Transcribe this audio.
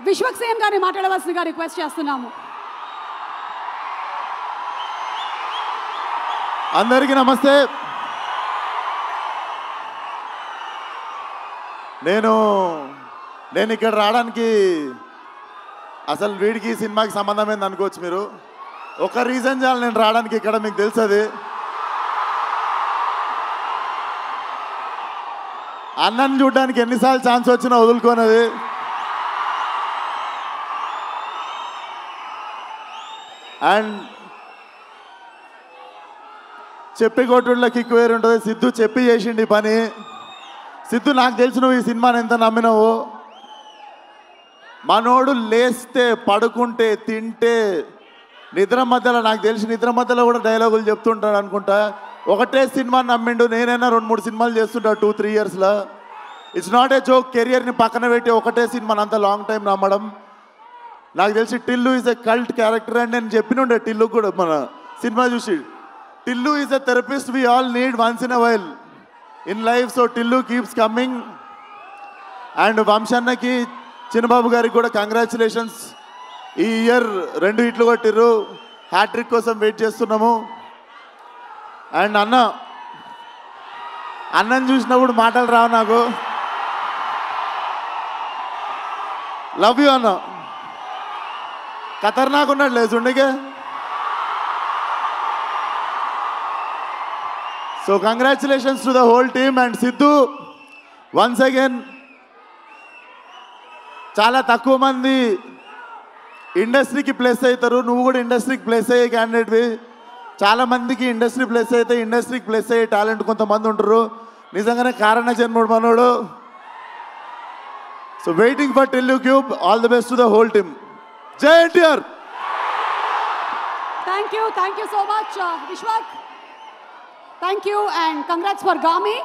విశ్వక్సేన్ గారిని మాట్లాడవలసిందిగా రిక్వెస్ట్ చేస్తున్నాము. అందరికీ నమస్తే. నేను ఇక్కడ రావడానికి అసలు వీడికి సినిమాకి సంబంధం ఏంది అనుకోవచ్చు మీరు. ఒక రీజన్ చాలు నేను రావడానికి ఇక్కడ, మీకు తెలుసు అది. అన్నని చూడడానికి ఎన్నిసార్లు ఛాన్స్ వచ్చినా వదులుకోనది. అండ్ చెప్పి కొట్టుళ్ళ కిక్ వేరు ఉంటుంది. సిద్ధు చెప్పి చేసిండి పని. సిద్ధు నాకు తెలిసి నువ్వు ఈ సినిమాని ఎంత నమ్మినావు. మనోడు లేస్తే పడుకుంటే తింటే నిద్ర మధ్యలో, నాకు తెలిసి నిద్ర మధ్యలో కూడా డైలాగులు చెప్తుంటాడు అనుకుంటా. ఒకటే సినిమా నమ్మిండు. నేనైనా 2-3 సినిమాలు చేస్తుంటా 2-3 ఇయర్స్లో. It's not a joke. కెరియర్ని పక్కన పెట్టి ఒకటే సినిమాని అంత లాంగ్ టైం నమ్మడం. నాకు తెలిసి Tillu is a cult character అని నేను చెప్పినుండే టిల్లు కూడా మన సినిమా చూసి. Tillu is a therapist we all need once in a while in life. So Tillu keeps coming. And వంశన్నకి, చిన్నబాబు గారికి కూడా కంగ్రాచులేషన్స్. ఈ ఇయర్ 2 హిట్లు కొట్టిర్రు. హ్యాట్రిక్ కోసం వెయిట్ చేస్తున్నాము. అండ్ అన్నని చూసినప్పుడు మాటలు రావు నాకు. లవ్ యూ అన్న. ఖతర్నాక్ ఉన్నాడు లేచుండికే. So congratulations to the whole team. And Siddhu once again, చాలా తక్కువ మంది ఇండస్ట్రీకి ప్లేస్ అవుతారు. నువ్వు కూడా ఇండస్ట్రీకి ప్లేస్ అయ్యే క్యాండిడేట్వి. చాలామందికి ఇండస్ట్రీ ప్లేస్ అయితే ఇండస్ట్రీకి ప్లేస్ అయ్యే టాలెంట్ కొంతమంది ఉంటారు. నిజంగానే కారణ జన్ముడు మనోడు. So waiting for Tillu cube. All the best to the whole team. జై NTR. Thank you so much Vishwak. Thank you and congrats for Gaami.